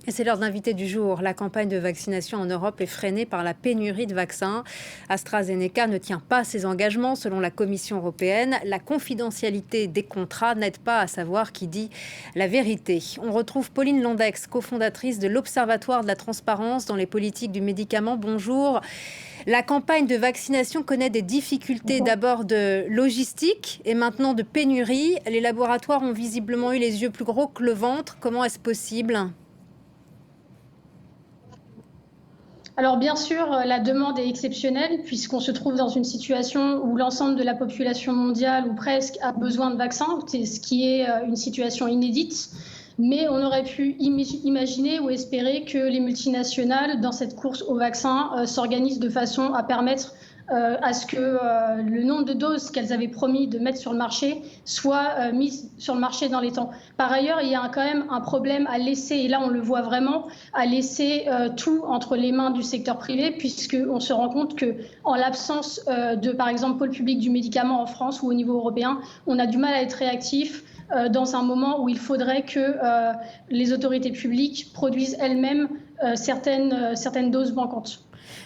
Et c'est l'heure de l'invité du jour. La campagne de vaccination en Europe est freinée par la pénurie de vaccins. AstraZeneca ne tient pas ses engagements selon la Commission européenne. La confidentialité des contrats n'aide pas à savoir qui dit la vérité. On retrouve Pauline Landex, cofondatrice de l'Observatoire de la transparence dans les politiques du médicament. Bonjour. La campagne de vaccination connaît des difficultés d'abord de logistique et maintenant de pénurie. Les laboratoires ont visiblement eu les yeux plus gros que le ventre. Comment est-ce possible ? Alors bien sûr, la demande est exceptionnelle puisqu'on se trouve dans une situation où l'ensemble de la population mondiale ou presque a besoin de vaccins, ce qui est une situation inédite. Mais on aurait pu imaginer ou espérer que les multinationales, dans cette course au vaccin, s'organisent de façon à permettre à ce que le nombre de doses qu'elles avaient promis de mettre sur le marché soit mis sur le marché dans les temps. Par ailleurs, il y a quand même un problème à laisser, et là on le voit vraiment, à laisser tout entre les mains du secteur privé, puisqu'on se rend compte qu'en l'absence de, par exemple, pôle public du médicament en France ou au niveau européen, on a du mal à être réactif dans un moment où il faudrait que les autorités publiques produisent elles-mêmes certaines doses manquantes.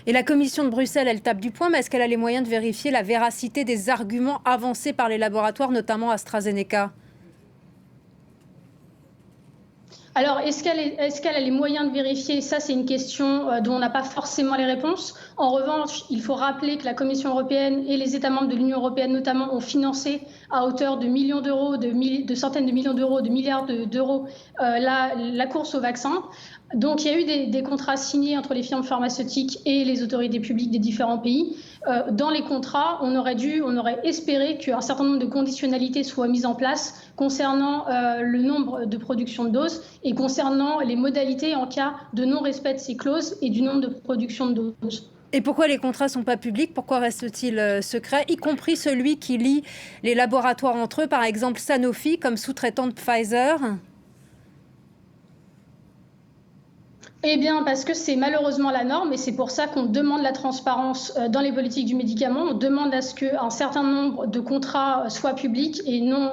Et la Commission de Bruxelles, elle tape du poing, mais est-ce qu'elle a les moyens de vérifier la véracité des arguments avancés par les laboratoires, notamment AstraZeneca ? Alors, est-ce qu'elle a les moyens de vérifier? Ça, c'est une question dont on n'a pas forcément les réponses. En revanche, il faut rappeler que la Commission européenne et les États membres de l'Union européenne notamment ont financé à hauteur de millions d'euros, de centaines de millions d'euros, de milliards d'euros la course au vaccin. Donc, il y a eu des contrats signés entre les firmes pharmaceutiques et les autorités publiques des différents pays. Dans les contrats, on aurait espéré qu'un certain nombre de conditionnalités soient mises en place concernant le nombre de production de doses et concernant les modalités en cas de non-respect de ces clauses et du nombre de production de doses. Et pourquoi les contrats ne sont pas publics? Pourquoi restent-ils secrets, y compris celui qui lie les laboratoires entre eux, par exemple Sanofi comme sous-traitant de Pfizer? Eh bien, parce que c'est malheureusement la norme et c'est pour ça qu'on demande la transparence dans les politiques du médicament. On demande à ce qu'un certain nombre de contrats soient publics et non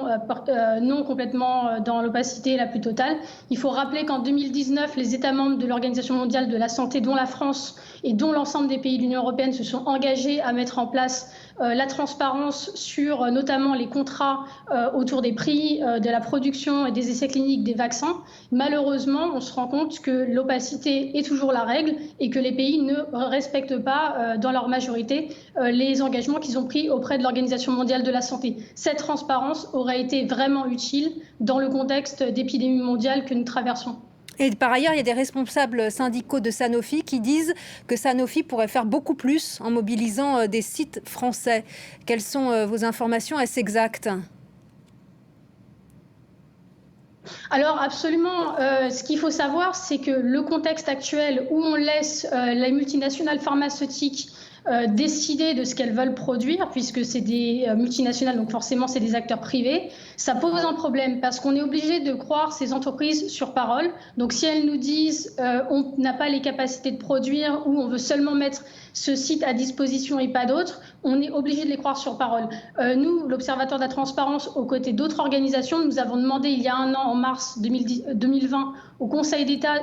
complètement dans l'opacité la plus totale. Il faut rappeler qu'en 2019, les États membres de l'Organisation mondiale de la santé, dont la France et dont l'ensemble des pays de l'Union européenne, se sont engagés à mettre en place la transparence sur notamment les contrats autour des prix, de la production et des essais cliniques des vaccins. Malheureusement, on se rend compte que l'opacité est toujours la règle et que les pays ne respectent pas dans leur majorité les engagements qu'ils ont pris auprès de l'Organisation mondiale de la santé. Cette transparence aurait été vraiment utile dans le contexte d'épidémie mondiale que nous traversons. Et par ailleurs, il y a des responsables syndicaux de Sanofi qui disent que Sanofi pourrait faire beaucoup plus en mobilisant des sites français. Quelles sont vos informations? Est-ce exact? Alors absolument, ce qu'il faut savoir, c'est que le contexte actuel où on laisse les multinationales pharmaceutiques décider de ce qu'elles veulent produire, puisque c'est des multinationales, donc forcément c'est des acteurs privés, ça pose un problème parce qu'on est obligé de croire ces entreprises sur parole. Donc si elles nous disent on n'a pas les capacités de produire ou on veut seulement mettre ce site à disposition et pas d'autres, on est obligé de les croire sur parole. Nous, l'Observatoire de la transparence, aux côtés d'autres organisations, nous avons demandé il y a un an, en mars 2020, au Conseil d'État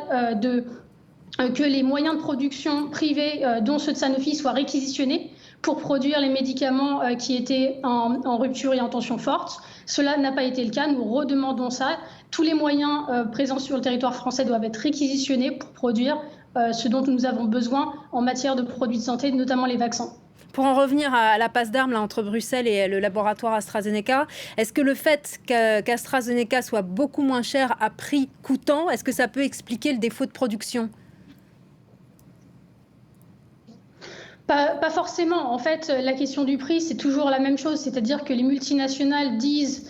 que les moyens de production privés, dont ceux de Sanofi, soient réquisitionnés pour produire les médicaments qui étaient en rupture et en tension forte. Cela n'a pas été le cas, nous redemandons ça. Tous les moyens présents sur le territoire français doivent être réquisitionnés pour produire ce dont nous avons besoin en matière de produits de santé, notamment les vaccins. Pour en revenir à la passe d'armes entre Bruxelles et le laboratoire AstraZeneca, est-ce que le fait qu'AstraZeneca soit beaucoup moins cher à prix coûtant, est-ce que ça peut expliquer le défaut de production ? Pas forcément. En fait, la question du prix, c'est toujours la même chose. C'est-à-dire que les multinationales disent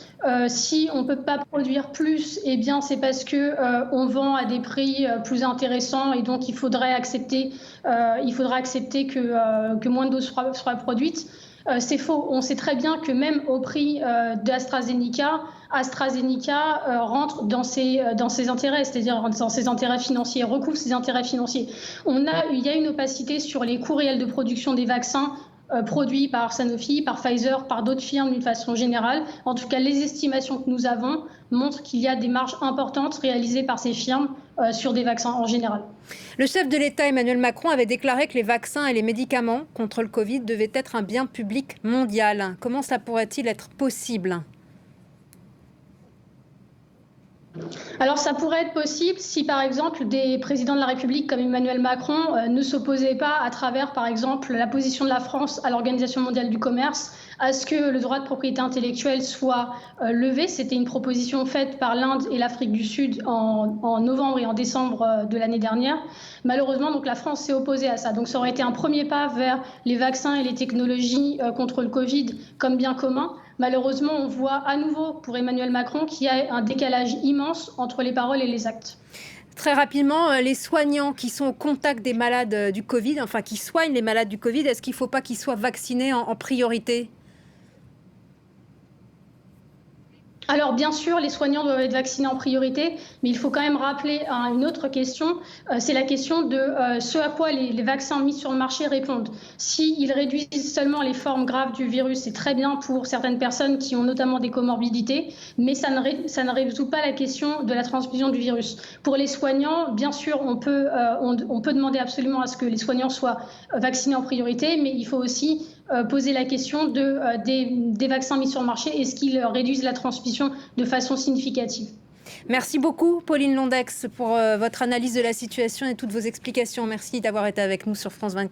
si on ne peut pas produire plus, eh bien, c'est parce qu'on vend à des prix plus intéressants et donc il faudra accepter que moins de doses soient produites. C'est faux. On sait très bien que même au prix d'AstraZeneca, rentre dans ses intérêts, c'est-à-dire dans ses intérêts financiers, recouvre ses intérêts financiers. Il y a une opacité sur les coûts réels de production des vaccins produits par Sanofi, par Pfizer, par d'autres firmes d'une façon générale. En tout cas, les estimations que nous avons montrent qu'il y a des marges importantes réalisées par ces firmes sur des vaccins en général. Le chef de l'État, Emmanuel Macron, avait déclaré que les vaccins et les médicaments contre le Covid devaient être un bien public mondial. Comment cela pourrait-il être possible ? Alors ça pourrait être possible si par exemple des présidents de la République comme Emmanuel Macron ne s'opposaient pas à travers par exemple la position de la France à l'Organisation mondiale du commerce à ce que le droit de propriété intellectuelle soit levé. C'était une proposition faite par l'Inde et l'Afrique du Sud en novembre et en décembre de l'année dernière. Malheureusement, donc la France s'est opposée à ça. Donc ça aurait été un premier pas vers les vaccins et les technologies contre le Covid comme bien commun. Malheureusement, on voit à nouveau pour Emmanuel Macron qu'il y a un décalage immense entre les paroles et les actes. Très rapidement, les soignants qui sont au contact des malades du Covid, enfin qui soignent les malades du Covid, est-ce qu'il ne faut pas qu'ils soient vaccinés en priorité ? Alors bien sûr, les soignants doivent être vaccinés en priorité, mais il faut quand même rappeler une autre question, c'est la question de ce à quoi les vaccins mis sur le marché répondent. S'ils réduisent seulement les formes graves du virus, c'est très bien pour certaines personnes qui ont notamment des comorbidités, mais ça ne résout pas la question de la transmission du virus. Pour les soignants, bien sûr, on peut demander absolument à ce que les soignants soient vaccinés en priorité, mais il faut aussi poser la question des vaccins mis sur le marché. Est-ce qu'ils réduisent la transmission de façon significative ? Merci beaucoup, Pauline Londex, pour votre analyse de la situation et toutes vos explications. Merci d'avoir été avec nous sur France 24.